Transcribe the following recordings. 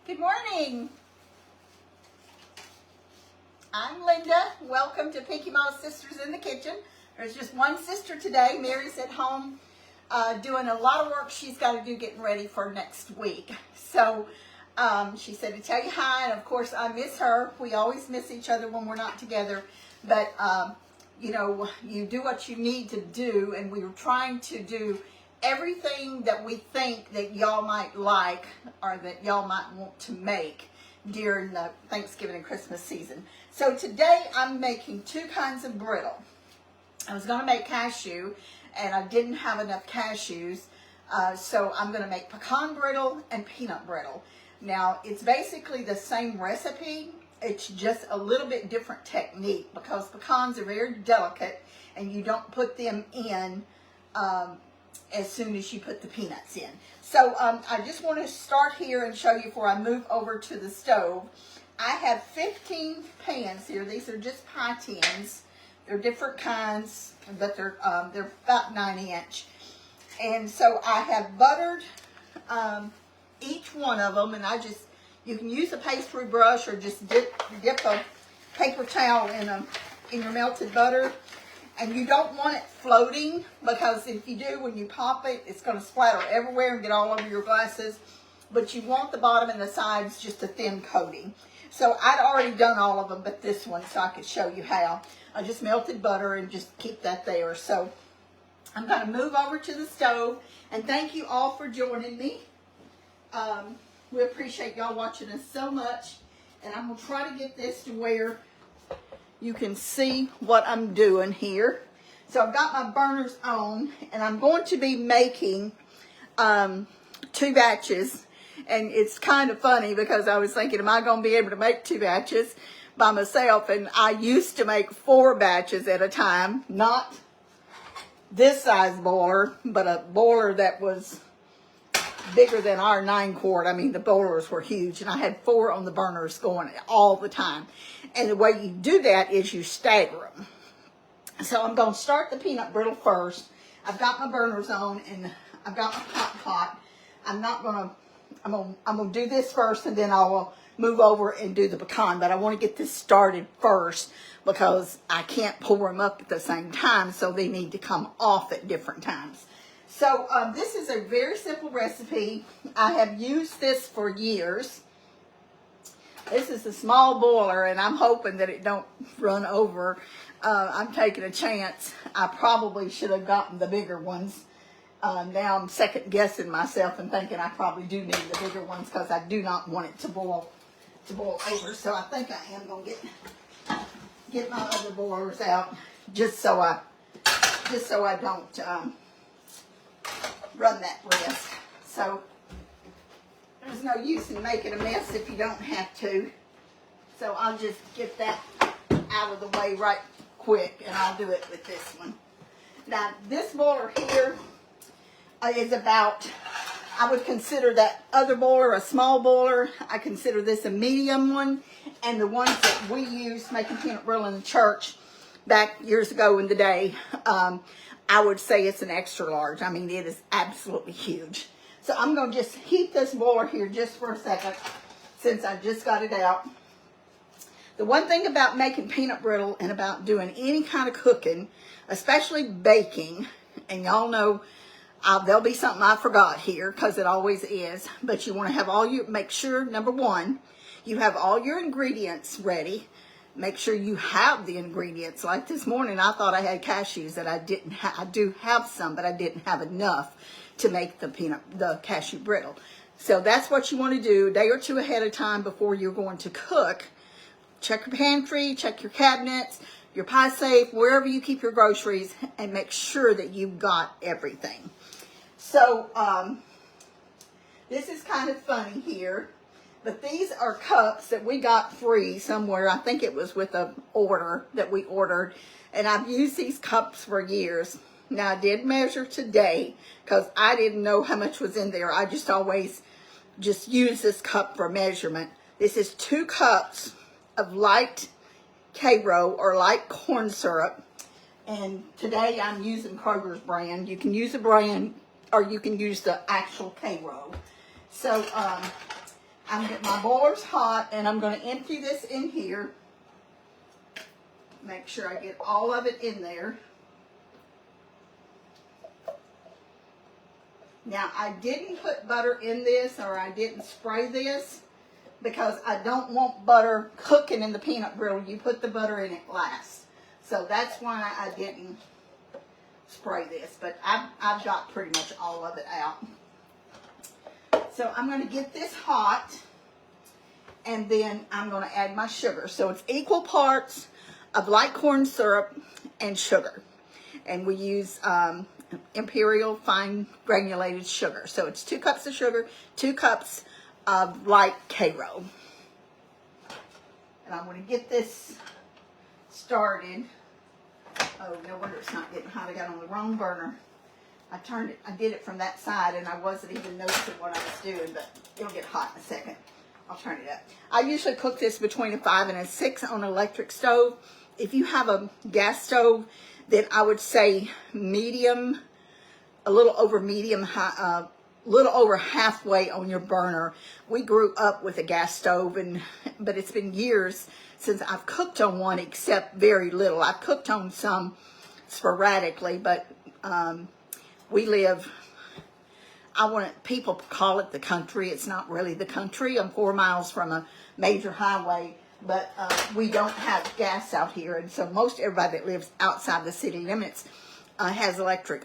Good morning. I'm Linda. Welcome to Pinky Mama's Sisters in the Kitchen. There's just one sister today. Mary's at home doing a lot of work she's got to do getting ready for next week. So she said to tell you hi, and of course I miss her. We always miss each other when we're not together. But, you know, you do what you need to do, and we were trying to do everything that we think that y'all might like or that y'all might want to make during the Thanksgiving and Christmas season. So today I'm making two kinds of brittle. I was going to make cashew and I didn't have enough cashews, so I'm going to make pecan brittle and peanut brittle. Now it's basically the same recipe, it's just a little bit different technique because pecans are very delicate and you don't put them in as soon as you put the peanuts in. So I just want to start here and show you before I move over to the stove. I have 15 pans here. These are just pie tins. They're different kinds, but they're about 9-inch. And so I have buttered each one of them, and you can use a pastry brush or just dip a paper towel in your melted butter. And you don't want it floating because if you do, when you pop it, it's going to splatter everywhere and get all over your glasses. But you want the bottom and the sides just a thin coating. So I'd already done all of them but this one so I could show you how. I just melted butter and just keep that there. So I'm going to move over to the stove. And thank you all for joining me. We appreciate y'all watching us so much. And I'm going to try to get this to where you can see what I'm doing here. So I've got my burners on, and I'm going to be making 2 batches. And it's kind of funny because I was thinking, am I going to be able to make 2 batches by myself? And I used to make 4 batches at a time, not this size boiler, but a boiler that was bigger than our 9-quart. I mean, the boilers were huge, and I had 4 on the burners going all the time. And the way you do that is you stagger them. So I'm going to start the peanut brittle first. I've got my burners on, and I've got my pot. I'm going to do this first, and then I will move over and do the pecan. But I want to get this started first because I can't pour them up at the same time, so they need to come off at different times. So this is a very simple recipe. I have used this for years. This is a small boiler, and I'm hoping that it don't run over. I'm taking a chance. I probably should have gotten the bigger ones. Now I'm second guessing myself and thinking I probably do need the bigger ones because I do not want it to boil over. So I think I am gonna get my other boilers out just so I don't run that risk. So there's no use in making a mess if you don't have to. So I'll just get that out of the way right quick, and I'll do it with this one. Now this boiler here is about, I would consider that other boiler a small boiler. I consider this a medium one, and the ones that we used making peanut brittle in the church back years ago in the day, I would say it's an extra large. I mean, it is absolutely huge. So I'm going to just heat this boiler here just for a second since I just got it out. The one thing about making peanut brittle and about doing any kind of cooking, especially baking, and y'all know there'll be something I forgot here because it always is, but you want to have make sure, number one, you have all your ingredients ready. Make sure you have the ingredients. Like this morning, I thought I had cashews that I didn't have. I do have some, but I didn't have enough to make the cashew brittle. So that's what you want to do a day or 2 ahead of time before you're going to cook. Check your pantry, check your cabinets, your pie safe, wherever you keep your groceries, and make sure that you've got everything. So this is kind of funny here. But these are cups that we got free somewhere. I think it was with an order that we ordered. And I've used these cups for years. Now, I did measure today because I didn't know how much was in there. I just always use this cup for measurement. This is 2 cups of light Karo or light corn syrup. And today I'm using Kroger's brand. You can use a brand or you can use the actual Karo. So, My boiler's hot, and I'm going to empty this in here. Make sure I get all of it in there. Now, I didn't put butter in this, or I didn't spray this, because I don't want butter cooking in the peanut brittle. You put the butter in it last. So that's why I didn't spray this, but I've got pretty much all of it out. So I'm going to get this hot, and then I'm going to add my sugar. So it's equal parts of light corn syrup and sugar. And we use Imperial fine granulated sugar. So it's 2 cups of sugar, 2 cups of light Karo. And I'm going to get this started. Oh, no wonder it's not getting hot. I got on the wrong burner. I did it from that side, and I wasn't even noticing what I was doing, but it'll get hot in a second. I'll turn it up. I usually cook this between a 5 and a 6 on an electric stove. If you have a gas stove, then I would say medium, a little over medium, high, little over halfway on your burner. We grew up with a gas stove, but it's been years since I've cooked on one, except very little. I've cooked on some sporadically, but we live, people call it the country. It's not really the country. I'm 4 miles from a major highway, but we don't have gas out here. And so most everybody that lives outside the city limits has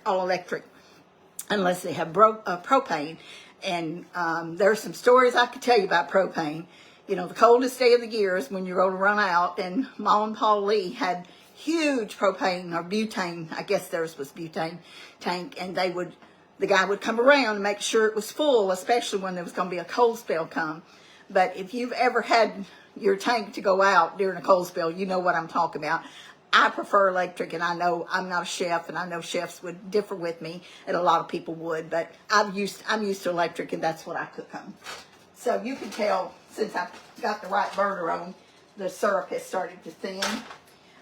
all electric, unless they have propane. And there are some stories I could tell you about propane. You know, the coldest day of the year is when you're going to run out, and Ma and Pa Lee had huge propane or butane, I guess theirs was butane tank, and the guy would come around and make sure it was full, especially when there was going to be a cold spell come. But if you've ever had your tank to go out during a cold spell, you know what I'm talking about. I prefer electric, and I know I'm not a chef, and I know chefs would differ with me, and a lot of people would, but I'm used to electric, and that's what I cook on. So you can tell, since I've got the right burner on, the syrup has started to thin.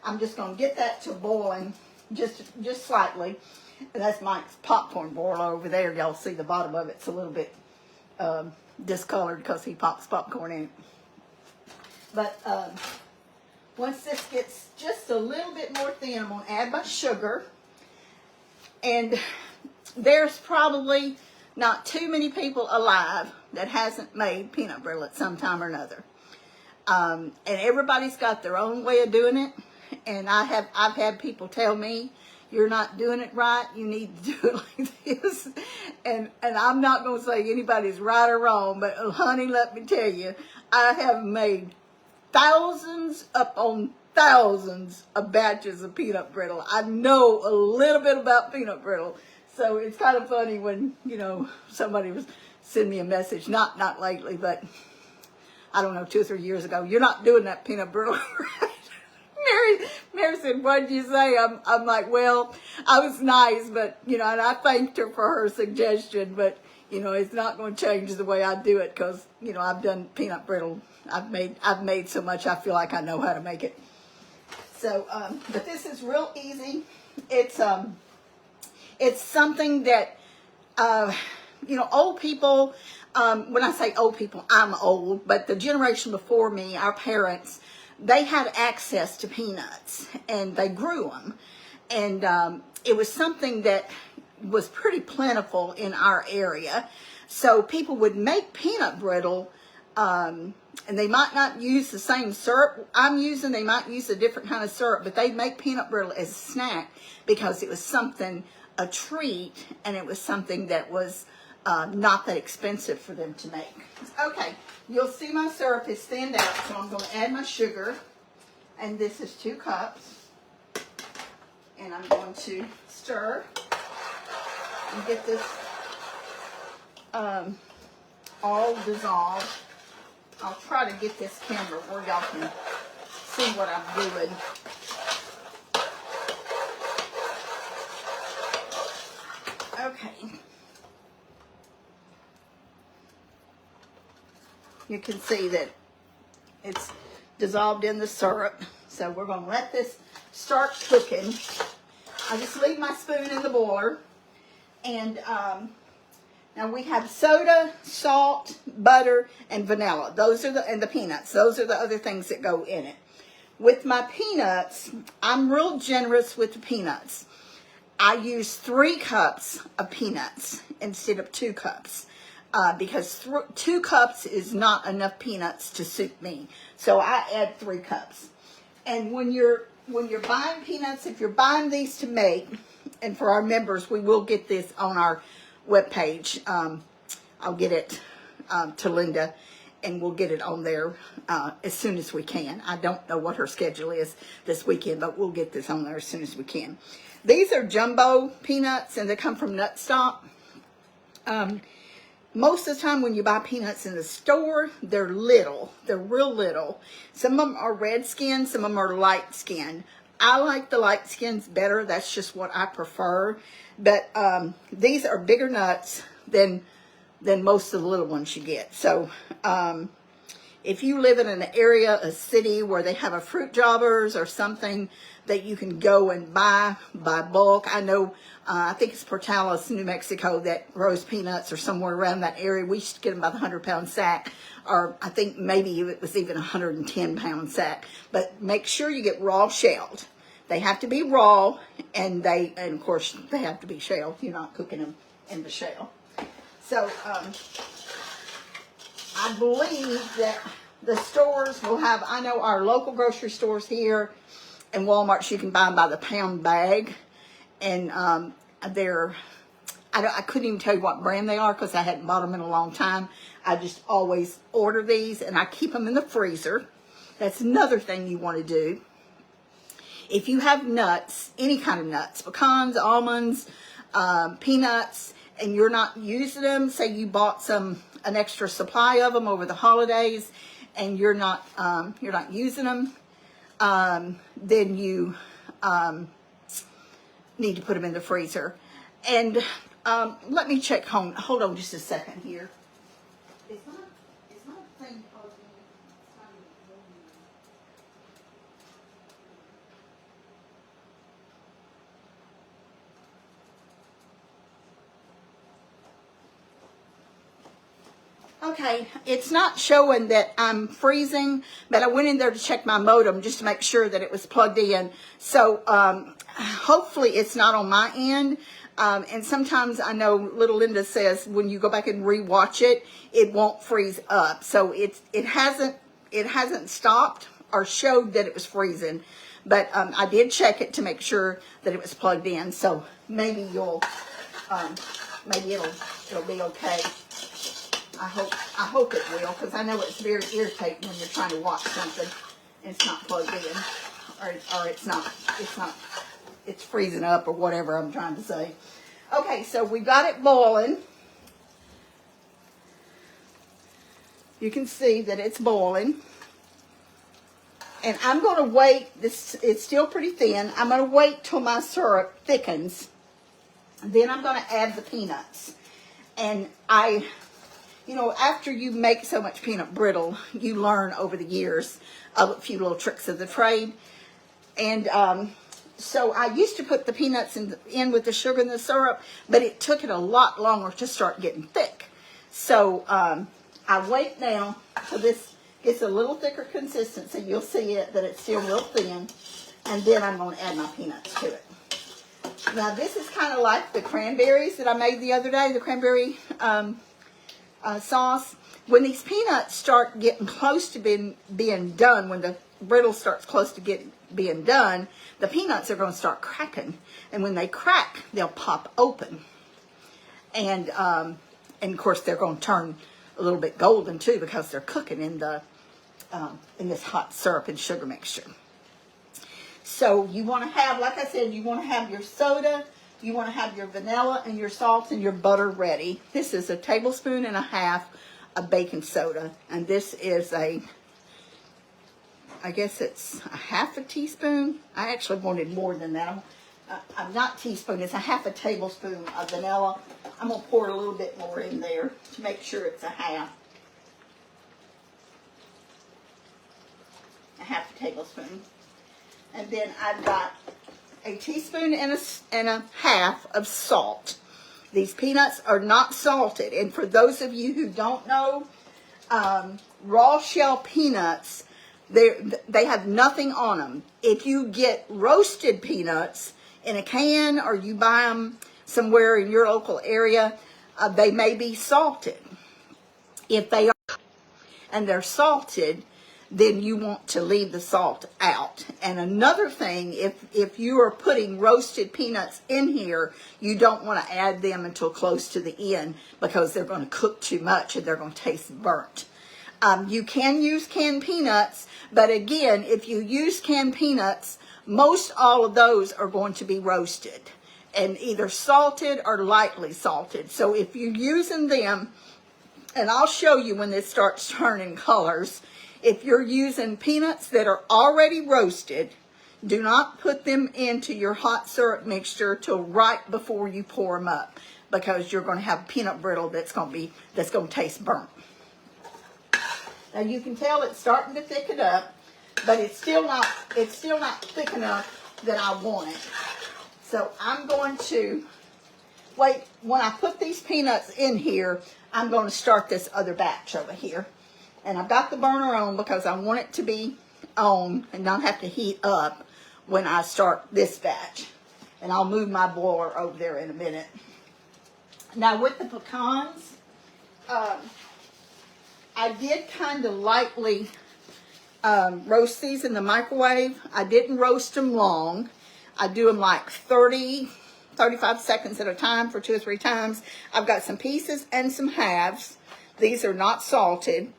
I'm just going to get that to boiling just slightly. And that's Mike's popcorn boiler over there. Y'all see the bottom of it's a little bit discolored because he pops popcorn in it. But once this gets just a little bit more thin, I'm going to add my sugar. And there's probably not too many people alive that hasn't made peanut brittle at some time or another. And everybody's got their own way of doing it. And I've had people tell me, you're not doing it right, you need to do it like this. And I'm not going to say anybody's right or wrong, but honey, let me tell you, I have made thousands upon thousands of batches of peanut brittle. I know a little bit about peanut brittle. So it's kind of funny when, you know, somebody was sending me a message, not lately, but I don't know, 2 or 3 years ago, you're not doing that peanut brittle right. Mary said, what did you say? I'm like, well, I was nice, but, you know, and I thanked her for her suggestion, but, you know, it's not going to change the way I do it because, you know, I've done peanut brittle. I've made so much, I feel like I know how to make it. So, but this is real easy. It's something that, you know, old people, when I say old people, I'm old, but the generation before me, our parents, they had access to peanuts, and they grew them. And it was something that was pretty plentiful in our area. So people would make peanut brittle, and they might not use the same syrup I'm using. They might use a different kind of syrup, but they'd make peanut brittle as a snack because it was something, a treat, and it was something that was not that expensive for them to make. Okay, you'll see my syrup is thinned out, so I'm going to add my sugar, and this is 2 cups, and I'm going to stir and get this all dissolved. I'll try to get this camera where y'all can see what I'm doing. Okay. You can see that it's dissolved in the syrup. So we're going to let this start cooking. I just leave my spoon in the boiler. And Now we have soda, salt, butter, and vanilla. Those are and the peanuts. Those are the other things that go in it. With my peanuts, I'm real generous with the peanuts. I use 3 cups of peanuts instead of 2 cups. Because 2 cups is not enough peanuts to suit me. So I add 3 cups. And when you're buying peanuts, if you're buying these to make, and for our members, we will get this on our webpage. I'll get it to Linda, and we'll get it on there as soon as we can. I don't know what her schedule is this weekend, but we'll get this on there as soon as we can. These are jumbo peanuts, and they come from Nutstop. Most of the time when you buy peanuts in the store, they're little. They're real little. Some of them are red skin, some of them are light skin. I like the light skins better. That's just what I prefer. But these are bigger nuts than most of the little ones you get. So if you live in an area, a city where they have a fruit jobbers or something that you can go and buy by bulk. I know, I think it's Portales, New Mexico, that grows peanuts, or somewhere around that area. We used to get them by the 100-pound sack, or I think maybe it was even a 110-pound sack. But make sure you get raw shelled. They have to be raw, and of course they have to be shelled. You're not cooking them in the shell. So I believe that the stores will have, I know our local grocery stores here and Walmart, you can buy them by the pound bag. And I couldn't even tell you what brand they are because I hadn't bought them in a long time. I just always order these, and I keep them in the freezer. That's another thing you want to do. If you have nuts, any kind of nuts, pecans, almonds, peanuts, and you're not using them, say you bought an extra supply of them over the holidays, and you're not using them, then you need to put them in the freezer. And let me check home. Hold on just a second here. Is my thing closing? Okay, it's not showing that I'm freezing, but I went in there to check my modem just to make sure that it was plugged in. So hopefully it's not on my end. And sometimes I know little Linda says when you go back and rewatch it, it won't freeze up. So it hasn't stopped or showed that it was freezing. But I did check it to make sure that it was plugged in. So maybe it'll be okay. I hope it will, because I know it's very irritating when you're trying to watch something and it's not plugged in, or it's freezing up, or whatever I'm trying to say. Okay, so we got it boiling. You can see that it's boiling. And I'm going to wait, it's still pretty thin. I'm going to wait till my syrup thickens. Then I'm going to add the peanuts. And after you make so much peanut brittle, you learn over the years a few little tricks of the trade. And so I used to put the peanuts in with the sugar and the syrup, but it took it a lot longer to start getting thick. So I wait now till this gets a little thicker consistency. You'll see that it's still real thin. And then I'm going to add my peanuts to it. Now this is kind of like the cranberries that I made the other day, the cranberry sauce. When these peanuts start getting close to being done, when the brittle starts close to being done, the peanuts are going to start cracking. And when they crack, they'll pop open. And of course, they're going to turn a little bit golden too, because they're cooking in this hot syrup and sugar mixture. So you want to have, like I said, you want to have your soda, you want to have your vanilla and your salt and your butter ready. This is 1.5 tablespoons of baking soda. And this is I guess it's 1/2 teaspoon. I actually wanted more than that. I'm not teaspoon, it's 1/2 tablespoon of vanilla. I'm going to pour a little bit more in there to make sure it's 1/2 tablespoon. And then I've got 1.5 teaspoons of salt. These peanuts are not salted. And for those of you who don't know, raw shell peanuts, they have nothing on them. If you get roasted peanuts in a can or you buy them somewhere in your local area, they may be salted. If they are and they're salted, then you want to leave the salt out. And another thing, if you are putting roasted peanuts in here, you don't want to add them until close to the end because they're going to cook too much and they're going to taste burnt. You can use canned peanuts, but again, if you use canned peanuts, most all of those are going to be roasted and either salted or lightly salted. So if you're using them, and I'll show you when this starts turning colors, if you're using peanuts that are already roasted, do not put them into your hot syrup mixture till right before you pour them up, because you're going to have peanut brittle that's going to taste burnt. Now you can tell it's starting to thicken up, but it's still not thick enough that I want it. So I'm going to wait. When I put these peanuts in here, I'm going to start this other batch over here. And I've got the burner on because I want it to be on and not have to heat up when I start this batch. And I'll move my boiler over there in a minute. Now with the pecans, I did kind of lightly roast these in the microwave. I didn't roast them long. I do them like 35 seconds at a time for 2 or 3 times. I've got some pieces and some halves. These are not salted.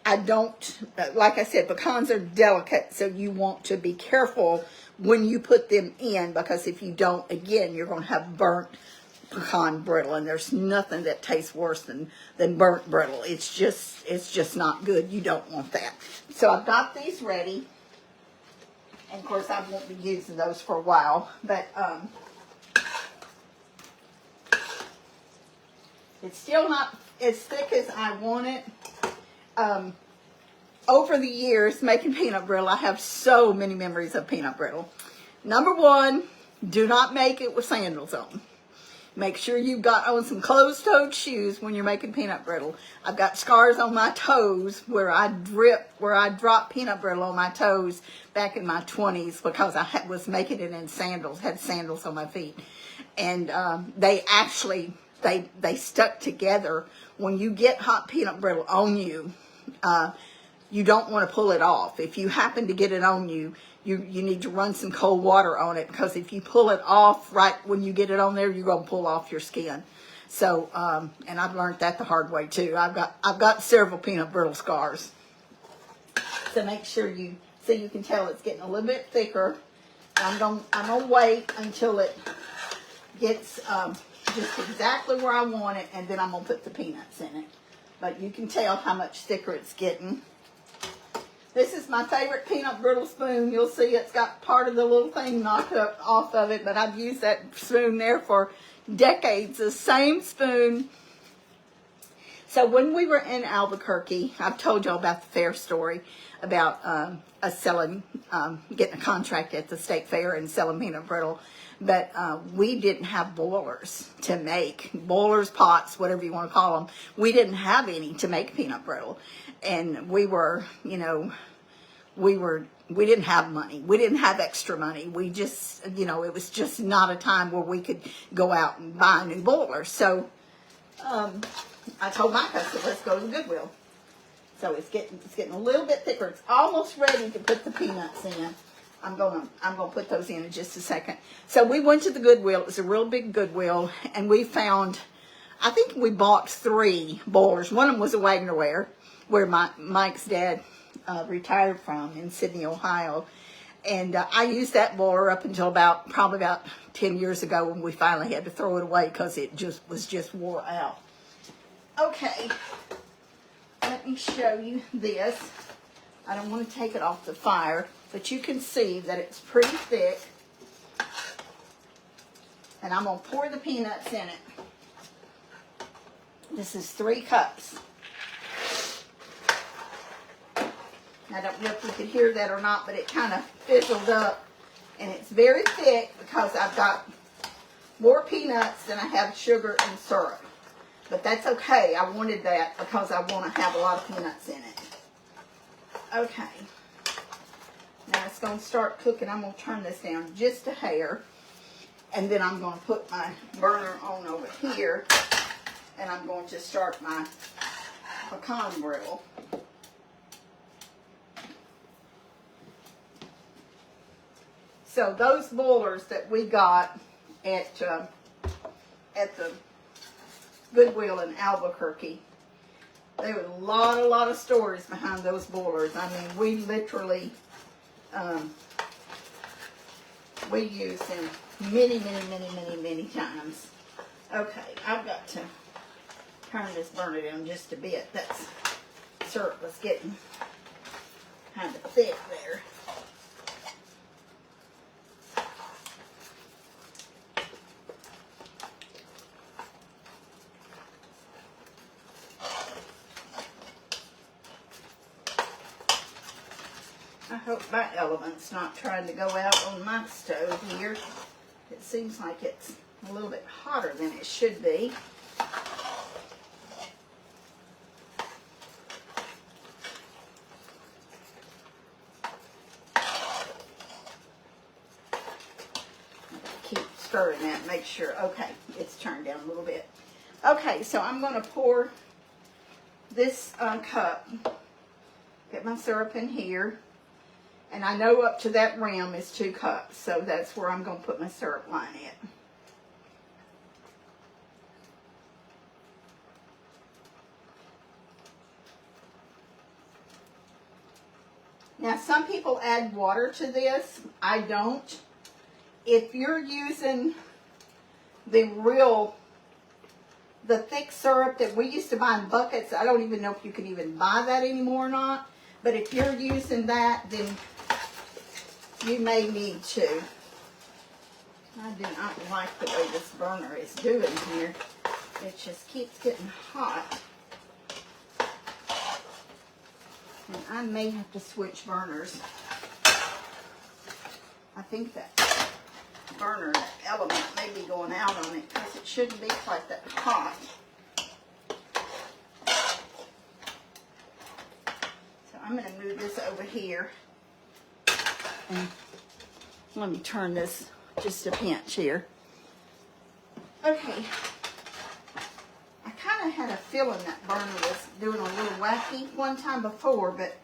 I don't, like I said, pecans are delicate, so you want to be careful when you put them in, because if you don't, again, you're going to have burnt pecan brittle, and there's nothing that tastes worse than burnt brittle. It's just not good. You don't want that. So I've got these ready, and of course I won't be using those for a while, but it's still not as thick as I want it. Over the years making peanut brittle, I have so many memories of peanut brittle. Number one, do not make it with sandals on. Make sure you've got on some closed-toed shoes when you're making peanut brittle. I've got scars on my toes where I dropped peanut brittle on my toes back in my 20s because I was making it in sandals, had sandals on my feet. And they actually, they stuck together. When you get hot peanut brittle on you, you don't want to pull it off. If you happen to get it on you, you need to run some cold water on it, because if you pull it off right when you get it on there, you're going to pull off your skin. So, and I've learned that the hard way too. I've got several peanut brittle scars. So make sure so you can tell it's getting a little bit thicker. I'm gonna wait until it gets just exactly where I want it, and then I'm gonna put the peanuts in it. But you can tell how much thicker it's getting. This is my favorite peanut brittle spoon. You'll see it's got part of the little thing knocked off of it, but I've used that spoon there for decades. The same spoon. So when we were in Albuquerque, I've told y'all about the fair story about us selling, getting a contract at the state fair and selling peanut brittle. But we didn't have boilers to make, boilers, pots, whatever you want to call them. We didn't have any to make peanut brittle. And we were, you know, we didn't have money. We didn't have extra money. We just, you know, it was just not a time where we could go out and buy a new boiler. So I told my customer, let's go to the Goodwill. So it's getting a little bit thicker. It's almost ready to put the peanuts in. I'm gonna put those in just a second. So we went to the Goodwill. It was a real big Goodwill, and we found, I think we bought 3 boilers. One of them was a Wagnerware, where Mike's dad retired from in Sydney, Ohio. And I used that boiler up until probably about 10 years ago, when we finally had to throw it away because it was just wore out. Okay, let me show you this. I don't want to take it off the fire, but you can see that it's pretty thick. And I'm going to pour the peanuts in it. This is 3 cups. I don't know if you could hear that or not, but it kind of fizzled up. And it's very thick because I've got more peanuts than I have sugar and syrup. But that's okay. I wanted that because I want to have a lot of peanuts in it. Okay. Now it's going to start cooking. I'm going to turn this down just a hair. And then I'm going to put my burner on over here. And I'm going to start my pecan brittle. So those boilers that we got at the Goodwill in Albuquerque, there was a lot of stories behind those boilers. I mean, we literally, we used them many times. Okay, I've got to turn this burner down just a bit. That syrup was getting kind of thick there. I hope my element's not trying to go out on my stove here. It seems like it's a little bit hotter than it should be. Keep stirring that, make sure. Okay, it's turned down a little bit. Okay, so I'm going to pour this cup, get my syrup in here. And I know up to that rim is 2 cups, so that's where I'm going to put my syrup line at. Now, some people add water to this. I don't. If you're using the thick syrup that we used to buy in buckets, I don't even know if you can even buy that anymore or not. But if you're using that, then you may need to. I do not like the way this burner is doing here. It just keeps getting hot. And I may have to switch burners. I think that burner element may be going out on it because it shouldn't be quite that hot. So I'm going to move this over here. And let me turn this just a pinch here. Okay. I kind of had a feeling that burner was doing a little wacky one time before, but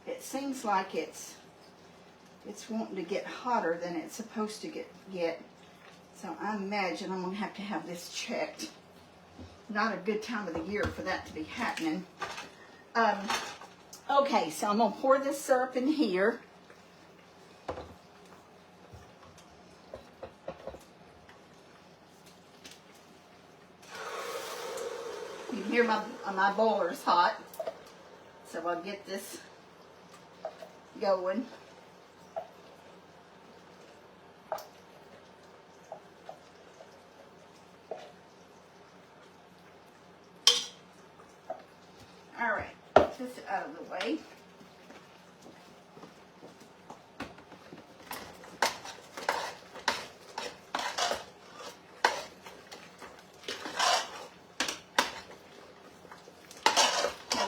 it seems like it's wanting to get hotter than it's supposed to get. So I imagine I'm going to have this checked. Not a good time of the year for that to be happening. Okay, so I'm going to pour this syrup in here. You can hear my boiler's hot, so I'll get this going. All right, just out of the way.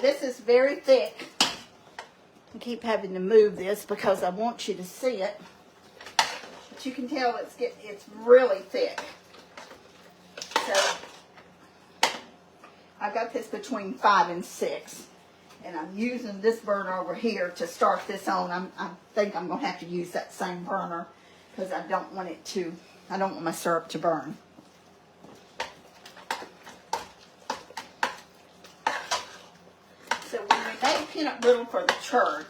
This is very thick. I keep having to move this because I want you to see it. But you can tell it's really thick. So I got this between 5 and 6. And I'm using this burner over here to start this on. I think I'm going to have to use that same burner because I don't want my syrup to burn. So when we made peanut brittle for the church,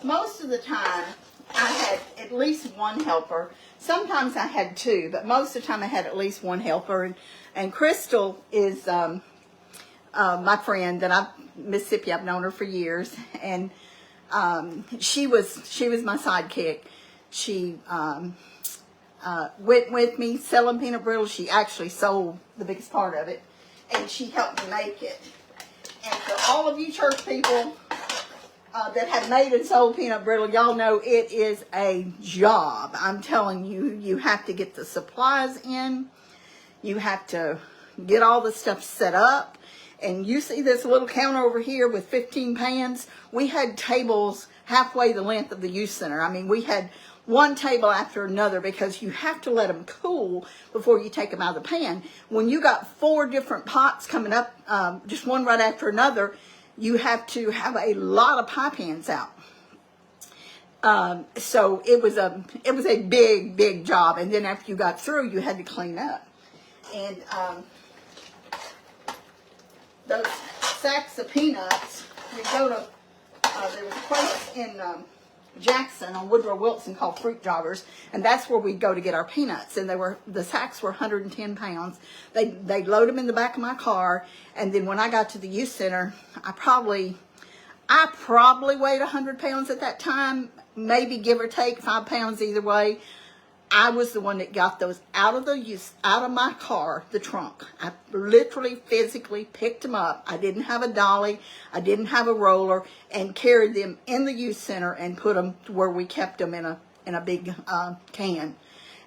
most of the time I had at least one helper. Sometimes I had 2, but most of the time I had at least one helper. And Crystal is my friend Mississippi. I've known her for years, and she was my sidekick. She went with me selling peanut brittle. She actually sold the biggest part of it, and she helped me make it. And for all of you church people, that have made and sold peanut brittle, y'all know it is a job. I'm telling you, you have to get the supplies in. You have to get all the stuff set up. And you see this little counter over here with 15 pans. We had tables halfway the length of the youth center. I mean, we had one table after another because you have to let them cool before you take them out of the pan. When you got 4 different pots coming up, just one right after another, you have to have a lot of pie pans out. So it was a big job. And then after you got through, you had to clean up. And those sacks of peanuts, we go to, there was a place in Jackson on Woodrow Wilson called Fruit Joggers, and that's where we go to get our peanuts. And the sacks were 110 pounds. They load them in the back of my car, and then when I got to the youth center, I probably weighed 100 pounds at that time, maybe give or take 5 pounds either way. I was the one that got those out of my car, the trunk. I literally, physically picked them up. I didn't have a dolly. I didn't have a roller, and carried them in the youth center and put them to where we kept them in a big can.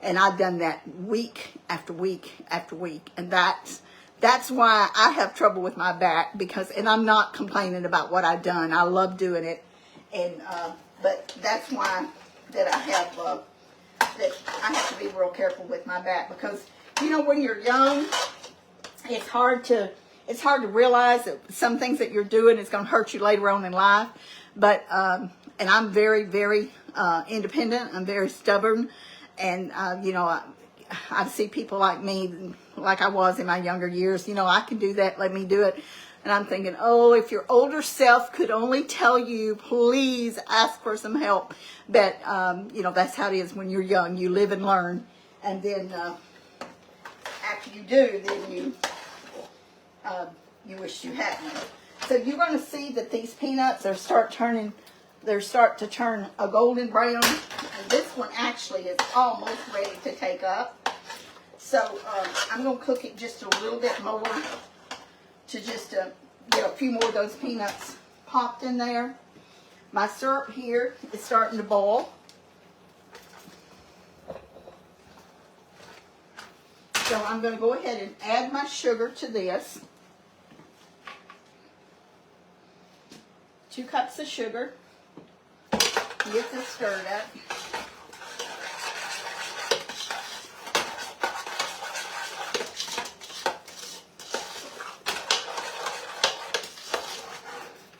And I've done that week after week after week. And that's why I have trouble with my back, and I'm not complaining about what I've done. I love doing it. And but that's why that I have to be real careful with my back, because you know, when you're young, it's hard to realize that some things that you're doing is going to hurt you later on in life. But and I'm very, very independent. I'm very stubborn, and you know, I see people like me, like I was in my younger years. You know, I can do that. Let me do it. And I'm thinking, oh, if your older self could only tell you, please ask for some help. But, you know, that's how it is when you're young. You live and learn. And then after you do, then you wish you hadn't. So you're going to see that these peanuts are start to turn a golden brown. And this one actually is almost ready to take up. So I'm going to cook it just a little bit more, to just get a few more of those peanuts popped in there. My syrup here is starting to boil. So I'm going to go ahead and add my sugar to this. 2 cups of sugar. Get this stirred up.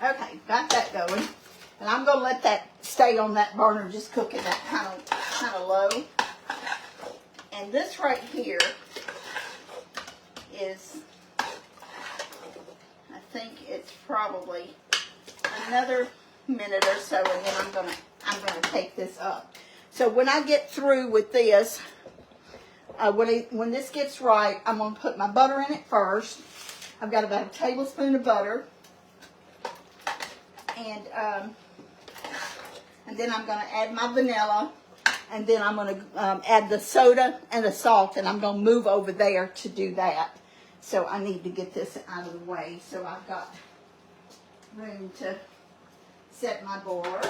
Okay, got that going. And I'm going to let that stay on that burner, just cooking that kind of low. And this right here is, I think it's probably another minute or so, and then I'm gonna take this up. So when I get through with this, when this gets right, I'm gonna put my butter in it first. I've got about a tablespoon of butter. And then I'm going to add my vanilla, and then I'm going to add the soda and the salt, and I'm going to move over there to do that. So I need to get this out of the way. So I've got room to set my board,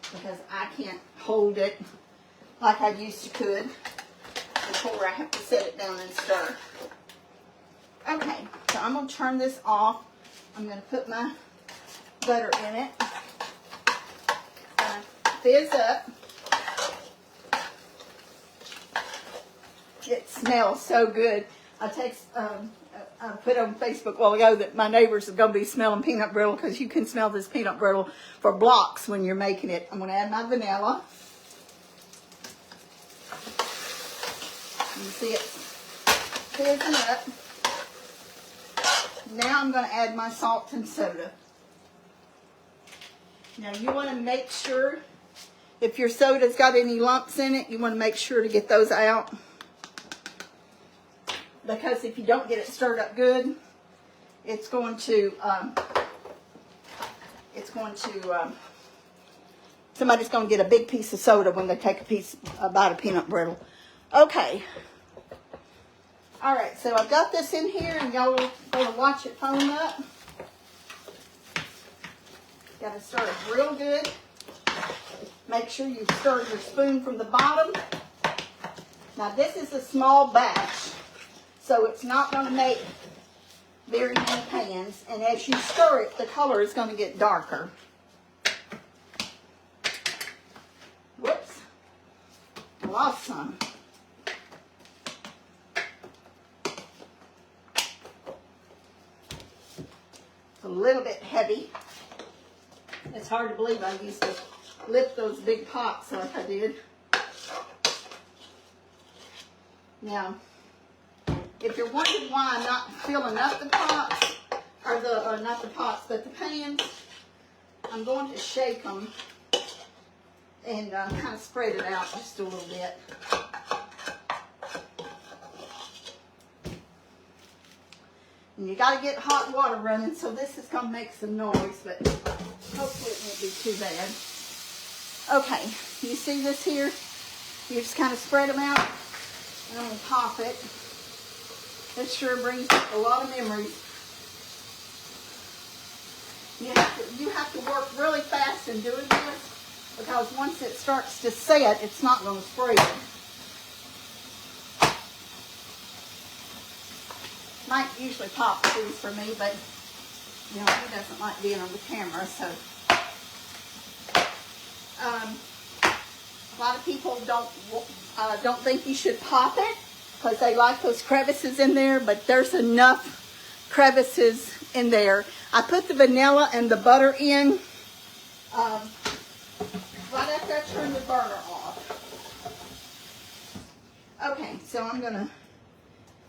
because I can't hold it like I used to could before I have to set it down and stir. Okay, so I'm going to turn this off. I'm going to put my butter in it. Fizz up. It smells so good. I put on Facebook a while ago that my neighbors are going to be smelling peanut brittle, because you can smell this peanut brittle for blocks when you're making it. I'm going to add my vanilla. You see it fizzing up. Now I'm going to add my salt and soda. Now you want to make sure, if your soda's got any lumps in it, you want to make sure to get those out. Because if you don't get it stirred up good, it's going to somebody's going to get a big piece of soda when they take a bite of peanut brittle. Okay. All right, so I've got this in here, and y'all are going to watch it foam up. Got to stir it real good. Make sure you stir your spoon from the bottom. Now this is a small batch, so it's not going to make very many pans. And as you stir it, the color is going to get darker. Whoops. I lost some. It's a little bit heavy. It's hard to believe I used to lift those big pots like I did. Now, if you're wondering why I'm not filling up the pots, or not the pots, but the pans, I'm going to shake them and kind of spread it out just a little bit. And you got to get hot water running, so this is going to make some noise, but hopefully it won't be too bad. Okay, you see this here? You just kind of spread them out, and I'm going to pop it. This sure brings back a lot of memories. You have to work really fast in doing this, because once it starts to set, it's not going to spread. Mike usually pops these for me, but you know, he doesn't like being on the camera, so. A lot of people don't think you should pop it because they like those crevices in there, but there's enough crevices in there. I put the vanilla and the butter in right after I turn the burner off. Okay, so I'm gonna,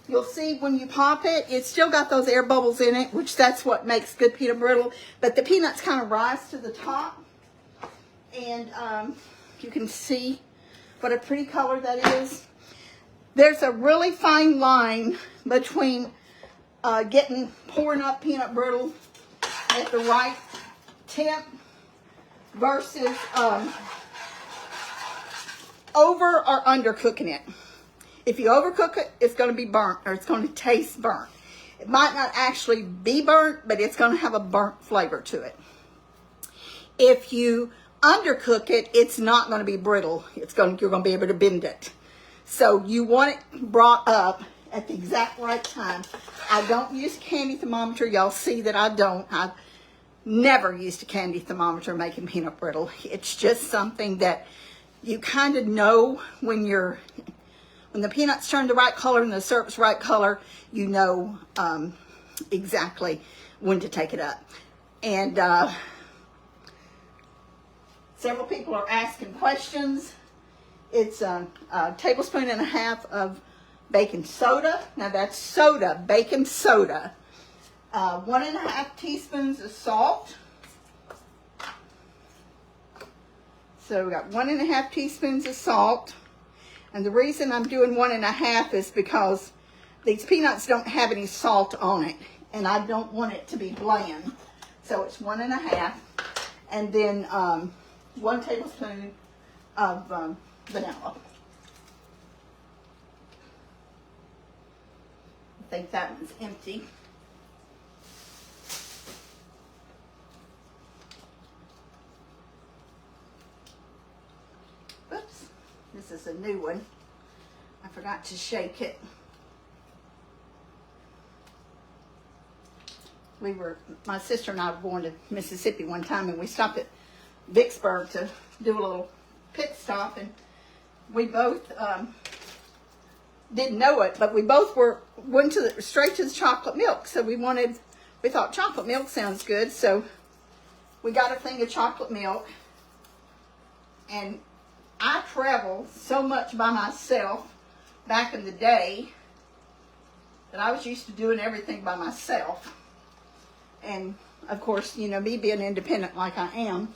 you'll see when you pop it, it's still got those air bubbles in it, which that's what makes good peanut brittle, but the peanuts kind of rise to the top. And you can see what a pretty color that is. There's a really fine line between pouring up peanut brittle at the right temp versus over or under cooking it. If you overcook it, it's going to be burnt, or it's going to taste burnt. It might not actually be burnt, but it's going to have a burnt flavor to it. If you undercook it, it's not going to be brittle. You're going to be able to bend it. So you want it brought up at the exact right time. I don't use a candy thermometer. Y'all see that I don't. I've never used a candy thermometer making peanut brittle. It's just something that you kind of know when the peanuts turn the right color and the syrup's right color, you know exactly when to take it up. And several people are asking questions. It's a tablespoon and a half of baking soda. Now that's soda, baking soda. 1.5 teaspoons of salt. So we got 1.5 teaspoons of salt. And the reason I'm doing 1.5 is because these peanuts don't have any salt on it. And I don't want it to be bland. So it's 1.5. And then 1 tablespoon of vanilla. I think that one's empty. Oops, this is a new one. I forgot to shake it. My sister and I were going to Mississippi one time, and we stopped at Vicksburg to do a little pit stop, and we both didn't know it, but we both went straight to the chocolate milk. So we thought chocolate milk sounds good, so we got a thing of chocolate milk. And I traveled so much by myself back in the day that I was used to doing everything by myself. And of course, you know, me being independent like I am,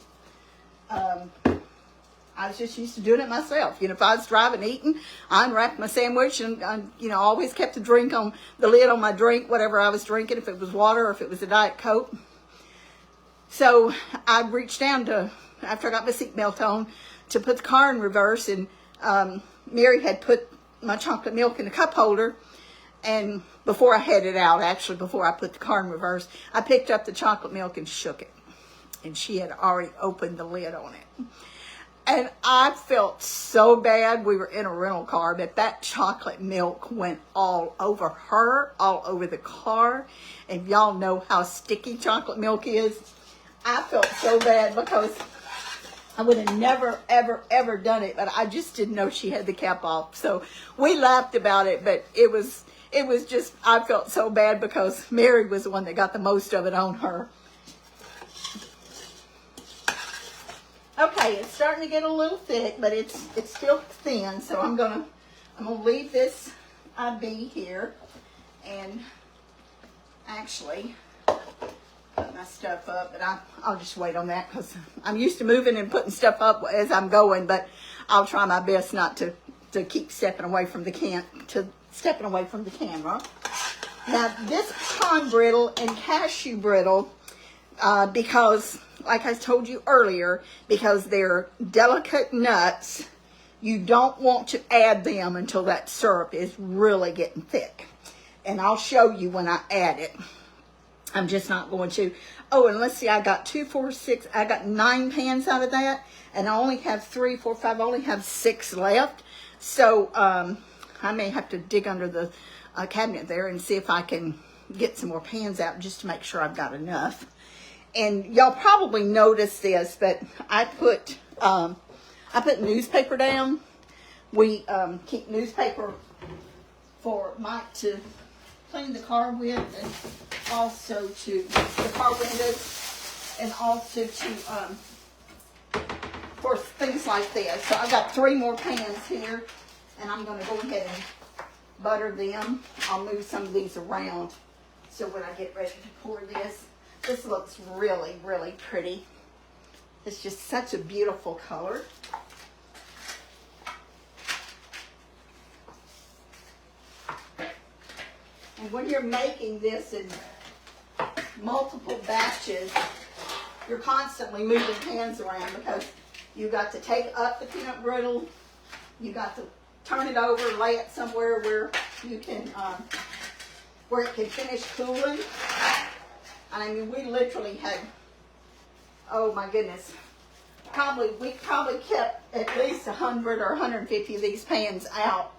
I was just used to doing it myself. You know, if I was driving, eating, I unwrapped my sandwich and, you know, always kept the drink on the lid on my drink, whatever I was drinking, if it was water or if it was a Diet Coke. So I reached down to, after I got my seatbelt on, to put the car in reverse, and Mary had put my chocolate milk in the cup holder, and before I headed out, actually before I put the car in reverse, I picked up the chocolate milk and shook it. and she had already opened the lid on it. And I felt so bad. We were in a rental car, but that chocolate milk went all over her, all over the car. And y'all know how sticky chocolate milk is. I felt so bad because I would have never, ever, ever done it, but I just didn't know she had the cap off. So we laughed about it, but it was just, I felt so bad because Mary was the one that got the most of it on her. Okay, it's starting to get a little thick, but it's still thin, so I'm gonna leave this be here and actually put my stuff up, but I'll just wait on that because I'm used to moving and putting stuff up as I'm going, but I'll try my best not to keep stepping away from the camera. Now this pecan brittle and cashew brittle, because like I told you earlier, because they're delicate nuts, you don't want to add them until that syrup is really getting thick. And I'll show you when I add it. I'm just not going to. Oh, and let's see, I got 2, 4, 6, I got 9 pans out of that, and I only have 3, 4, 5, I only have 6 left. So I may have to dig under the cabinet there and see if I can get some more pans out just to make sure I've got enough. And y'all probably noticed this, but I put newspaper down. We keep newspaper for Mike to clean the car with, and also to the car windows, and also to for things like this. So I've got 3 more pans here, and I'm going to go ahead and butter them. I'll move some of these around so when I get ready to pour this. This looks really, really pretty. It's just such a beautiful color. And when you're making this in multiple batches, you're constantly moving pans around because you got to take up the peanut brittle, you got to turn it over, lay it somewhere where you can, where it can finish cooling. I mean, we literally had, oh my goodness, we probably kept at least 100 or 150 of these pans out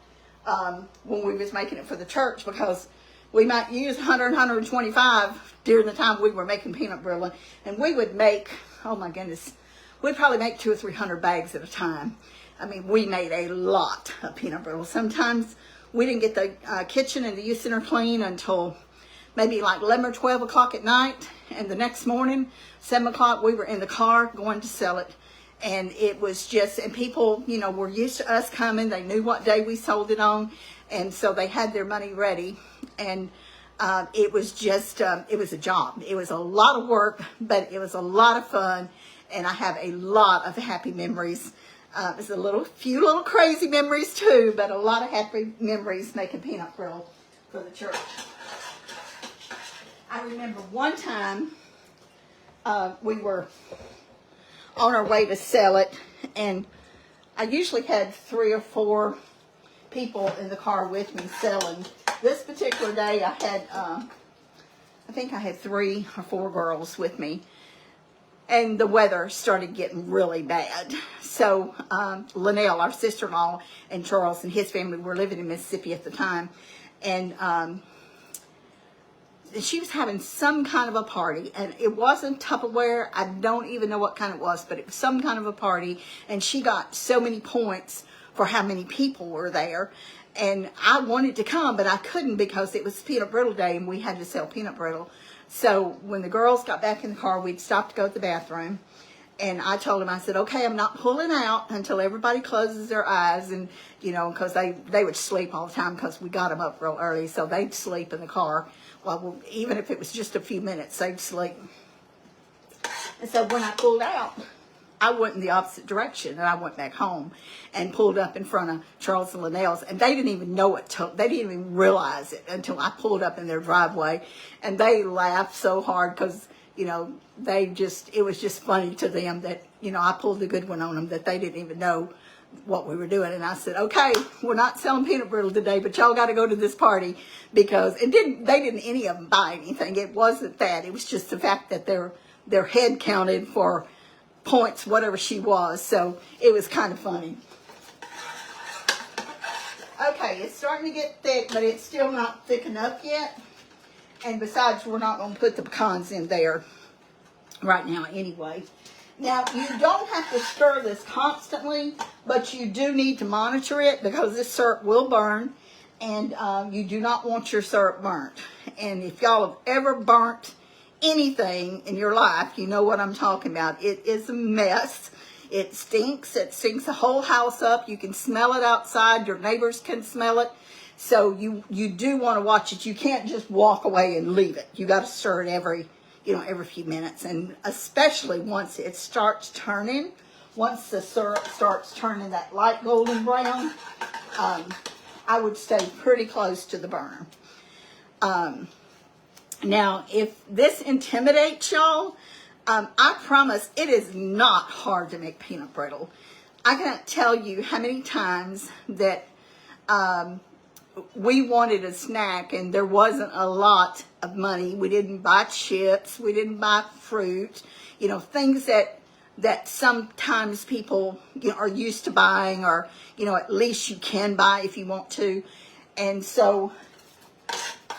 when we was making it for the church, because we might use 100, 125 during the time we were making peanut brittle, and we would make, oh my goodness, we'd probably make 200 or 300 bags at a time. I mean, we made a lot of peanut brittle. Sometimes we didn't get the kitchen and the youth center clean until maybe like 11 or 12 o'clock at night, and the next morning, 7 o'clock, we were in the car going to sell it. And it was just, and people, you know, were used to us coming. They knew what day we sold it on, and so they had their money ready. And it was just, it was a job. It was a lot of work, but it was a lot of fun, and I have a lot of happy memories. There's a few little crazy memories too, but a lot of happy memories making peanut brittle for the church. I remember one time we were on our way to sell it, and I usually had 3 or 4 people in the car with me selling. This particular day I had, I think I had 3 or 4 girls with me, and the weather started getting really bad. So Linnell, our sister-in-law, and Charles and his family were living in Mississippi at the time, and she was having some kind of a party, and it wasn't Tupperware. I don't even know what kind it was, but it was some kind of a party, and she got so many points for how many people were there. And I wanted to come, but I couldn't because it was peanut brittle day and we had to sell peanut brittle. So when the girls got back in the car, we'd stopped to go to the bathroom. And I told them, I said, okay, I'm not pulling out until everybody closes their eyes. And, you know, because they would sleep all the time because we got them up real early. So they'd sleep in the car. Well, even if it was just a few minutes, they'd sleep. And so when I pulled out, I went in the opposite direction, and I went back home and pulled up in front of Charles and Linnell's, and they didn't even know it. They didn't even realize it until I pulled up in their driveway, and they laughed so hard because, you know, it was just funny to them that, you know, I pulled a good one on them, that they didn't even know what we were doing. And I said, okay, we're not selling peanut brittle today, but y'all got to go to this party, because they didn't any of them buy anything. It wasn't that. It was just the fact that their head counted for points, whatever she was. So it was kind of funny. Okay, it's starting to get thick, but it's still not thick enough yet. And besides, we're not going to put the pecans in there right now anyway. Now, you don't have to stir this constantly, but you do need to monitor it because this syrup will burn, and you do not want your syrup burnt. And if y'all have ever burnt anything in your life, you know what I'm talking about. It is a mess. It stinks. It stinks the whole house up. You can smell it outside. Your neighbors can smell it. So you do want to watch it. You can't just walk away and leave it. You got to stir it every few minutes, and especially once it starts turning, once the syrup starts turning that light golden brown, I would stay pretty close to the burner. Now, if this intimidates y'all, I promise it is not hard to make peanut brittle. I can't tell you how many times that we wanted a snack and there wasn't a lot of money. We didn't buy chips. We didn't buy fruit. Things that sometimes people are used to buying, or at least you can buy if you want to. And so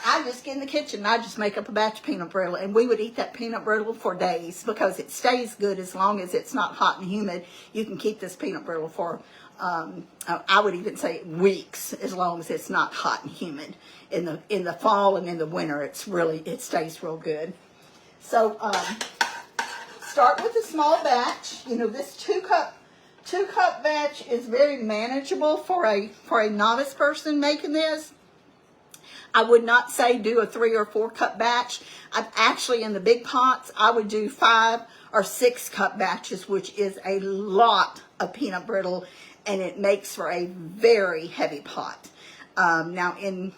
I just get in the kitchen and I just make up a batch of peanut brittle, and we would eat that peanut brittle for days because it stays good as long as it's not hot and humid. You can keep this peanut brittle for I would even say weeks, as long as it's not hot and humid. In the fall and in the winter, it stays real good. So start with a small batch. This two cup batch is very manageable for a novice person making this. I would not say do a 3 or 4 cup batch. Actually, in the big pots, I would do 5 or 6 cup batches, which is a lot of peanut brittle, and it makes for a very heavy pot. Now, in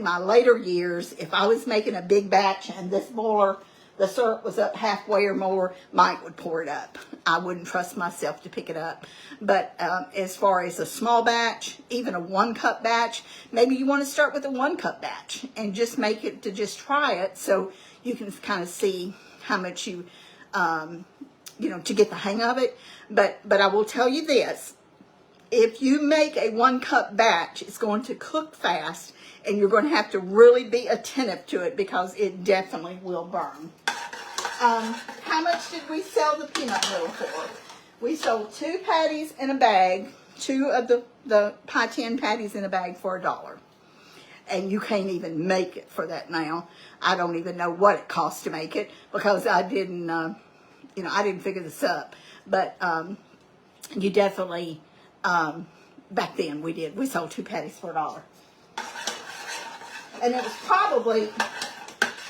my later years, if I was making a big batch and this boiler, the syrup was up halfway or more, Mike would pour it up. I wouldn't trust myself to pick it up. But as far as a small batch, even a 1 cup batch, maybe you want to start with a 1 cup batch and just make it to just try it, so you can kind of see how much you, to get the hang of it. But I will tell you this. If you make a 1 cup batch, it's going to cook fast, and you're going to have to really be attentive to it because it definitely will burn. How much did we sell the peanut brittle for? We sold 2 patties in a bag, 2 of the pie tin patties in a bag for $1. And you can't even make it for that now. I don't even know what it costs to make it because I didn't, I didn't figure this up. But you definitely, back then we did. We sold 2 patties for $1. And it was probably,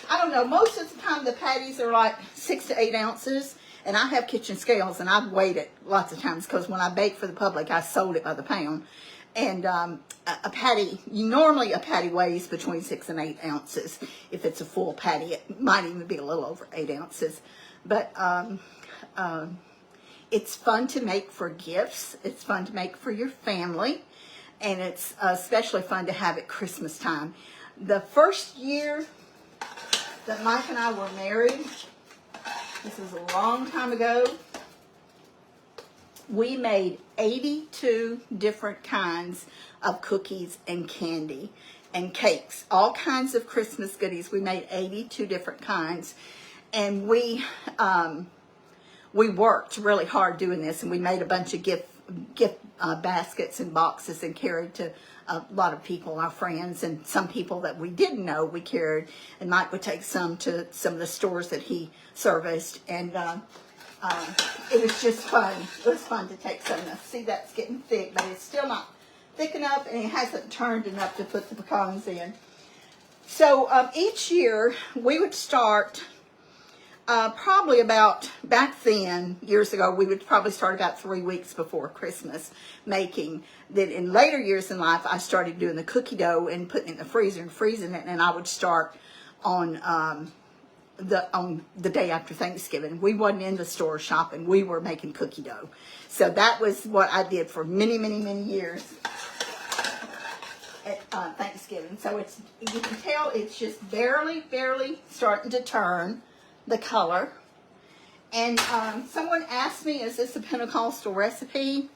I don't know, most of the time the patties are like 6 to 8 ounces. And I have kitchen scales, and I've weighed it lots of times because when I bake for the public, I sold it by the pound. And normally a patty weighs between 6 and 8 ounces. If it's a full patty, it might even be a little over 8 ounces. But it's fun to make for gifts. It's fun to make for your family. And it's especially fun to have at Christmas time. The first year that Mike and I were married, this was a long time ago, we made 82 different kinds of cookies and candy and cakes, all kinds of Christmas goodies. We made 82 different kinds, and we worked really hard doing this, and we made a bunch of gift baskets and boxes and carried to a lot of people, our friends, and some people that we didn't know we carried. And Mike would take some to some of the stores that he serviced, and it was just fun. It was fun to take some. Now, see, that's getting thick, but it's still not thick enough, and it hasn't turned enough to put the pecans in. So each year we would start probably about, back then, years ago, we would probably start about 3 weeks before Christmas making. Then in later years in life, I started doing the cookie dough and putting it in the freezer and freezing it, and I would start on the day after Thanksgiving. We wasn't in the store shopping. We were making cookie dough. So that was what I did for many, many, many years at Thanksgiving. So you can tell it's just barely starting to turn the color. And someone asked me, is this a Pentecostal recipe?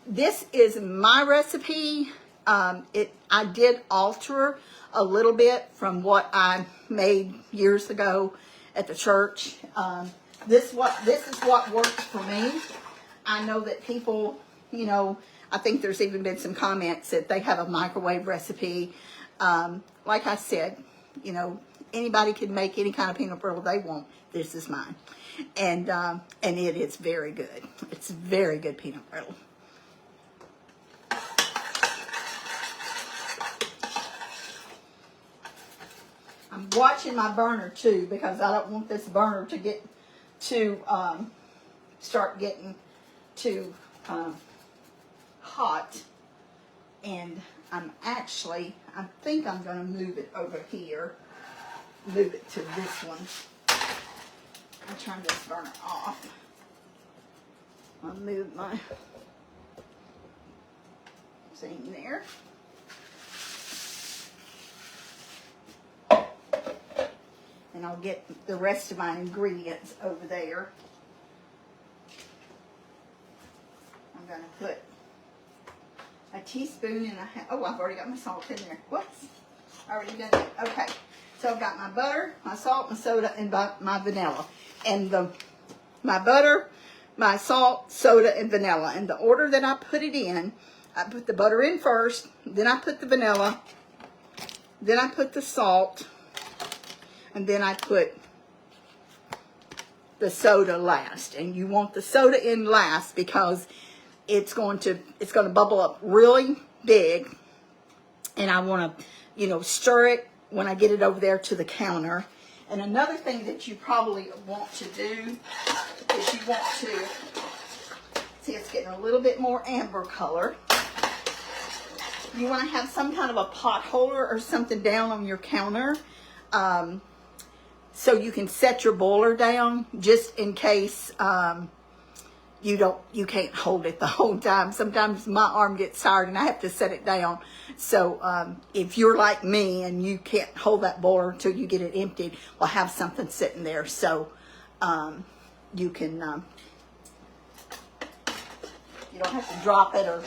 This is my recipe. I did alter a little bit from what I made years ago at the church. This is what works for me. I know that people, you know, I think there's even been some comments that they have a microwave recipe. Like I said, you know, anybody can make any kind of peanut brittle they want. This is mine. And it is very good. It's very good peanut brittle. I'm watching my burner too, because I don't want this burner to get to start getting too hot. And I think I'm going to move it over here, move it to this one. I'll turn this burner off. I'll move my thing there. And I'll get the rest of my ingredients over there. I'm going to put a teaspoon and a half. Oh, I've already got my salt in there. Whoops. Already done it. Okay. So I've got my butter, my salt, my soda, and my vanilla. And my butter, my salt, soda, and vanilla. And the order that I put it in, I put the butter in first, then I put the vanilla, then I put the salt, and then I put the soda last. And you want the soda in last because it's going to bubble up really big. And I want to, you know, stir it when I get it over there to the counter. And another thing that you probably want to do is you want to, see, it's getting a little bit more amber color. You want to have some kind of a pot holder or something down on your counter, so you can set your boiler down just in case you can't hold it the whole time. Sometimes my arm gets tired and I have to set it down. So if you're like me and you can't hold that boiler until you get it emptied, well, have something sitting there so you can, you don't have to drop it or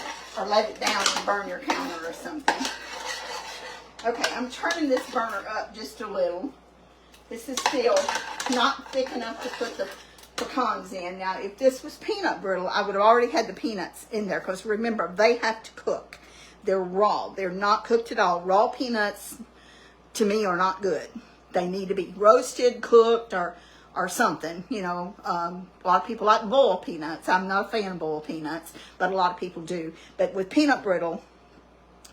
let it down and burn your counter or something. Okay, I'm turning this burner up just a little. This is still not thick enough to put the pecans in. Now, if this was peanut brittle, I would have already had the peanuts in there, because remember, they have to cook. They're raw. They're not cooked at all. Raw peanuts, to me, are not good. They need to be roasted, cooked, or something. You know, a lot of people like boiled peanuts. I'm not a fan of boiled peanuts, but a lot of people do. But with peanut brittle,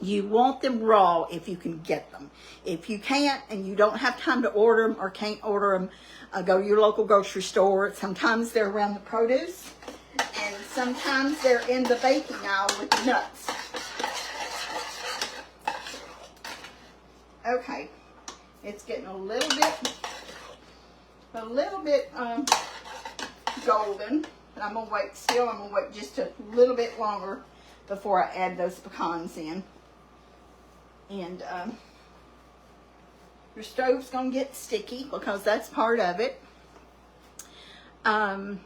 you want them raw if you can get them. If you can't and you don't have time to order them or can't order them, go to your local grocery store. Sometimes they're around the produce, and sometimes they're in the baking aisle with the nuts. Okay, it's getting a little bit golden, but I'm gonna wait. Still, I'm gonna wait just a little bit longer before I add those pecans in. And your stove's going to get sticky because that's part of it. On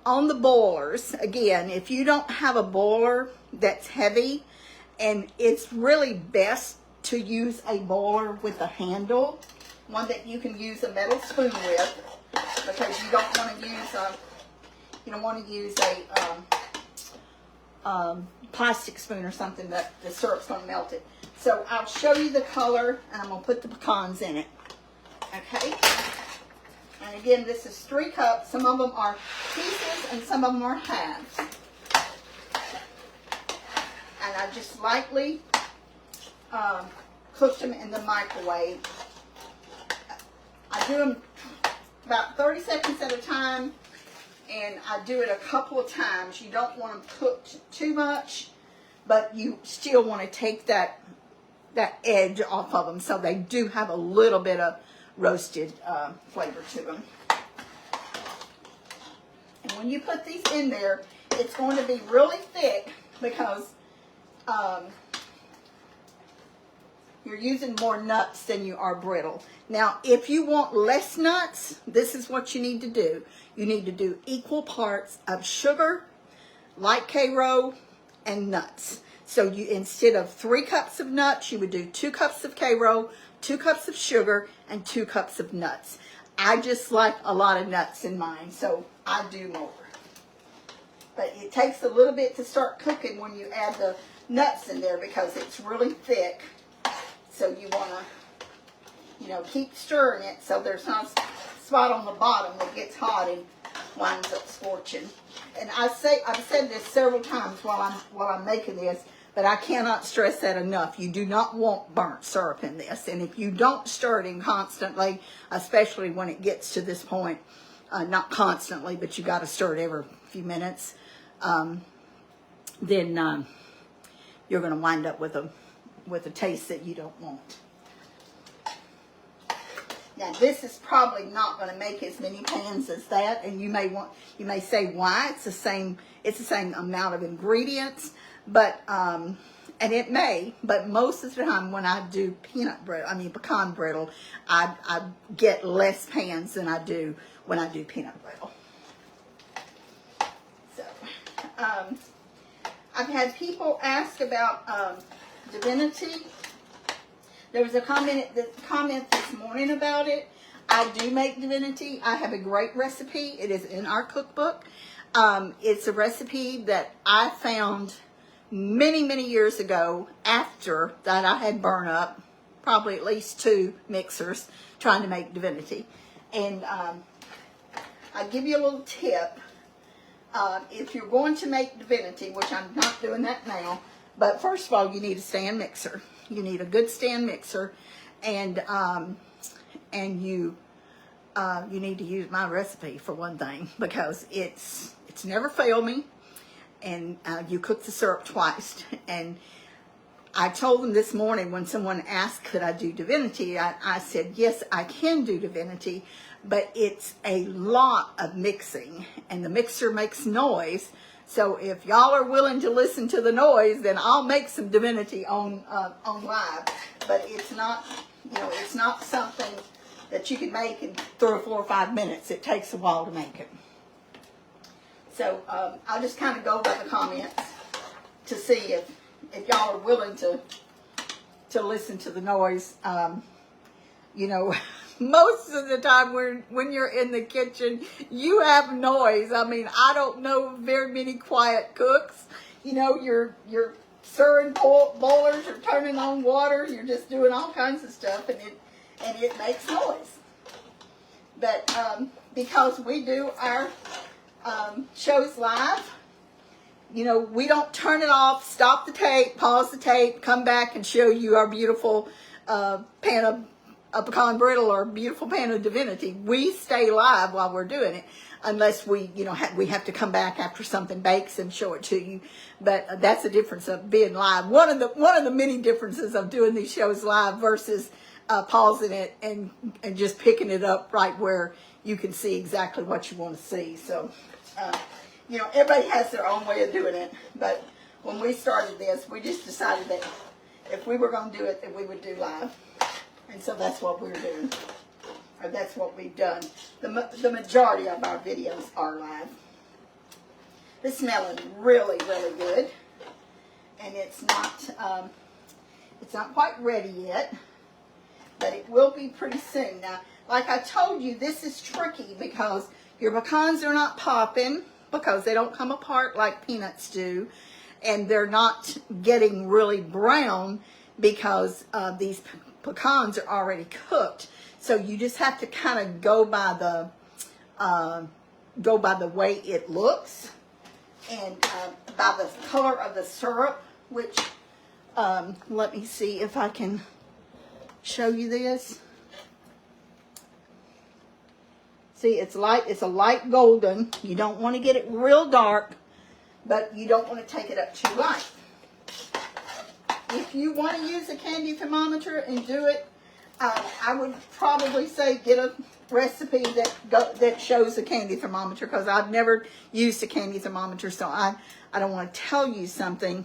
the boilers, again, if you don't have a boiler that's heavy, and it's really best to use a boiler with a handle, one that you can use a metal spoon with, because you don't want to use a plastic spoon or something that the syrup's going to melt it. So I'll show you the color, and I'm going to put the pecans in it. Okay? And again, this is 3 cups. Some of them are pieces and some of them are halves. And I just lightly cooked them in the microwave. I do them about 30 seconds at a time, and I do it a couple of times. You don't want them cooked too much, but you still want to take that edge off of them, so they do have a little bit of roasted flavor to them. And when you put these in there, it's going to be really thick, because you're using more nuts than you are brittle. Now, if you want less nuts, this is what you need to do. You need to do equal parts of sugar, light Karo, and nuts. So you, instead of 3 cups of nuts, you would do 2 cups of Karo, 2 cups of sugar, and 2 cups of nuts. I just like a lot of nuts in mine, so I do more. But it takes a little bit to start cooking when you add the nuts in there because it's really thick. So you want to, you know, keep stirring it so there's not a spot on the bottom that gets hot and winds up scorching. And I've said this several times while I'm making this, but I cannot stress that enough. You do not want burnt syrup in this. And if you don't stir it in constantly, especially when it gets to this point, not constantly, but you got to stir it every few minutes, then you're going to wind up with a taste that you don't want. Now this is probably not going to make as many pans as that, and you may say why. It's the same amount of ingredients, but and it may, but most of the time when I do pecan brittle, I get less pans than I do when I do peanut brittle. So I've had people ask about divinity. There was a comment this morning about it. I do make divinity. I have a great recipe. It is in our cookbook. It's a recipe that I found many, many years ago after that I had burned up probably at least 2 mixers trying to make divinity. And I'll give you a little tip. If you're going to make divinity, which I'm not doing that now, but first of all, you need a stand mixer. You need a good stand mixer, and you need to use my recipe for one thing because it's never failed me, and you cook the syrup twice. And I told them this morning when someone asked could I do divinity, I said yes, I can do divinity, but it's a lot of mixing, and the mixer makes noise. So if y'all are willing to listen to the noise, then I'll make some divinity on live. But it's not, it's not something that you can make in 3 or 4 or 5 minutes. It takes a while to make it. So I'll just kind of go by the comments to see if y'all are willing to listen to the noise. Most of the time when you're in the kitchen, you have noise. I mean, I don't know very many quiet cooks. You're stirring boilers, you're turning on water, you're just doing all kinds of stuff, and it makes noise. But because we do our shows live, we don't turn it off, stop the tape, pause the tape, come back and show you our beautiful pan of a pecan brittle or a beautiful pan of divinity. We stay live while we're doing it, unless we have to come back after something bakes and show it to you. But that's the difference of being live. One of the many differences of doing these shows live versus pausing it and just picking it up right where you can see exactly what you want to see. So everybody has their own way of doing it. But when we started this, we just decided that if we were going to do it, that we would do live. And so that's what we're doing, or that's what we've done. The majority of our videos are live. It's smelling really, really good, and it's not quite ready yet, but it will be pretty soon. Now, like I told you, this is tricky because your pecans are not popping because they don't come apart like peanuts do, and they're not getting really brown because these pecans are already cooked. So you just have to kind of go by the way it looks and by the color of the syrup, which let me see if I can show you this. See, it's a light golden. You don't want to get it real dark, but you don't want to take it up too light. If you want to use a candy thermometer and do it, I would probably say get a recipe that shows a candy thermometer, because I've never used a candy thermometer, so I don't want to tell you something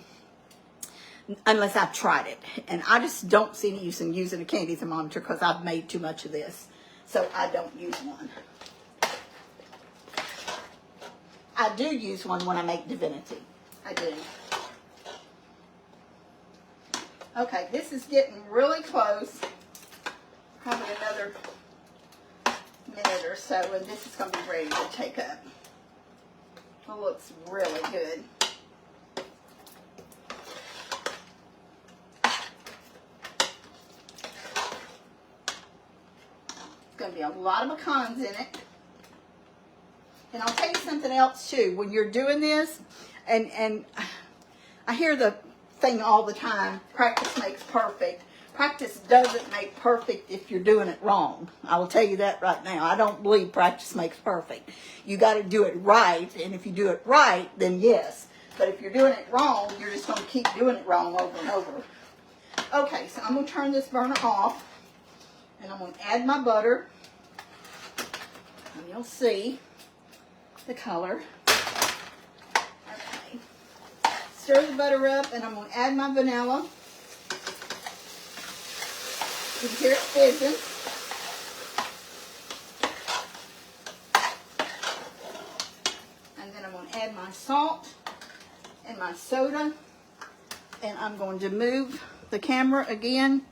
unless I've tried it. And I just don't see any use in using a candy thermometer because I've made too much of this. So I don't use one. I do use one when I make Divinity. I do. Okay, this is getting really close. Probably another minute or so, and this is going to be ready to take up. It looks really good. It's going to be a lot of pecans in it. And I'll tell you something else too. When you're doing this, and I hear the thing all the time, practice makes perfect. Practice doesn't make perfect if you're doing it wrong. I will tell you that right now. I don't believe practice makes perfect. You got to do it right, and if you do it right, then yes. But if you're doing it wrong, you're just going to keep doing it wrong over and over. Okay, so I'm going to turn this burner off, and I'm going to add my butter, and you'll see the color. Okay. Stir the butter up, and I'm going to add my vanilla. You can hear it fizzing. And then I'm going to add my salt and my soda. And I'm going to move the camera again.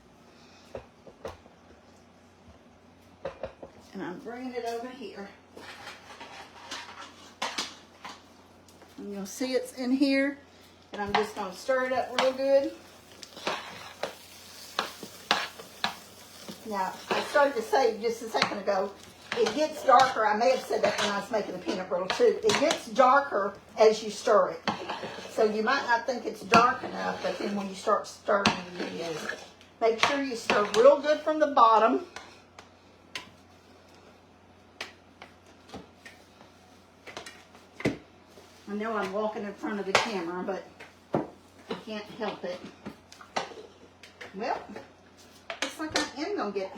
And I'm bringing it over here. And you'll see it's in here. And I'm just going to stir it up real good. Now, I started to say just a second ago, it gets darker. I may have said that when I was making the peanut brittle too. It gets darker as you stir it. So you might not think it's dark enough, but then when you start stirring, it is. Make sure you stir real good from the bottom. I know I'm walking in front of the camera, but I can't help it. Well, looks like I am going to get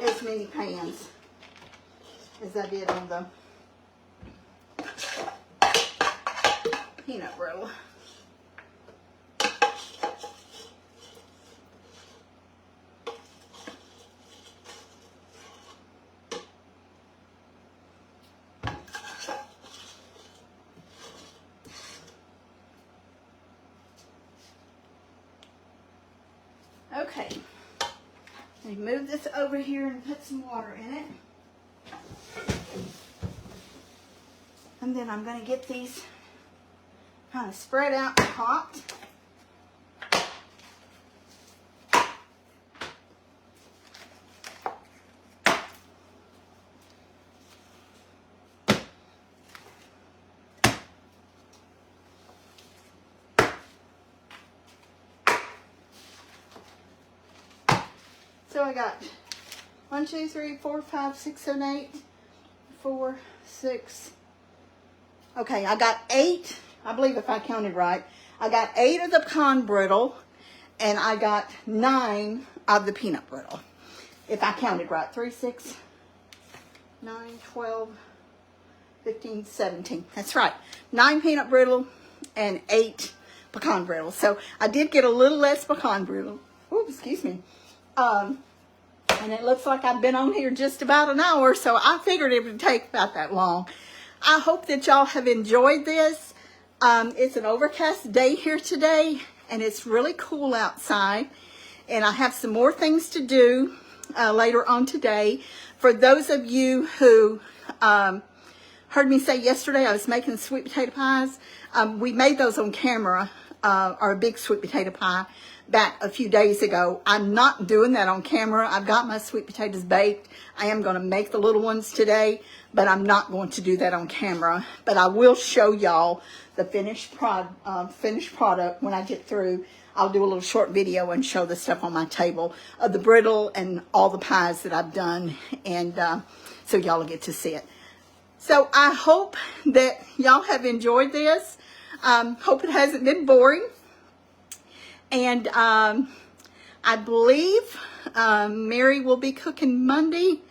as many pans as I did on the peanut brittle. Okay, let me move this over here and put some water in it. And then I'm going to get these kind of spread out and hot. So I got 1, 2, 3, 4, 5, 6, 7, 8, 4, 6. Okay, I got 8. I believe if I counted right, I got 8 of the pecan brittle, and I got 9 of the peanut brittle. If I counted right, 3, 6, 9, 12, 15, 17. That's right, 9 peanut brittle and 8 pecan brittle. So I did get a little less pecan brittle. Oh, excuse me. And it looks like I've been on here just about an hour, so I figured it would take about that long. I hope that y'all have enjoyed this. It's an overcast day here today, and it's really cool outside. And I have some more things to do later on today. For those of you who heard me say yesterday I was making sweet potato pies, we made those on camera, our big sweet potato pie, back a few days ago. I'm not doing that on camera. I've got my sweet potatoes baked. I am going to make the little ones today, but I'm not going to do that on camera. But I will show y'all the finished product when I get through. I'll do a little short video and show the stuff on my table of the brittle and all the pies that I've done, and so y'all will get to see it. So I hope that y'all have enjoyed this. Hope it hasn't been boring. And I believe Mary will be cooking Monday.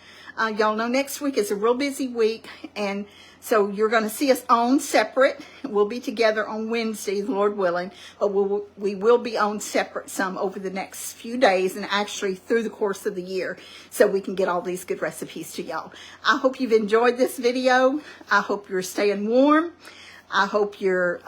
Y'all know next week is a real busy week, and So you're going to see us on separate. We'll be together on Wednesday, Lord willing, but we will be on separate some over the next few days and actually through the course of the year so we can get all these good recipes to y'all. I hope you've enjoyed this video. I hope you're staying warm. I hope you're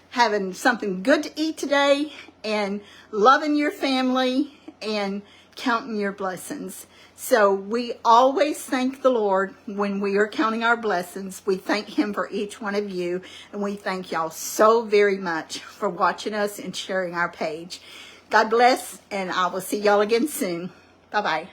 having something good to eat today and loving your family and counting your blessings. So we always thank the Lord when we are counting our blessings. We thank him for each one of you. And we thank y'all so very much for watching us and sharing our page. God bless, and I will see y'all again soon. Bye-bye.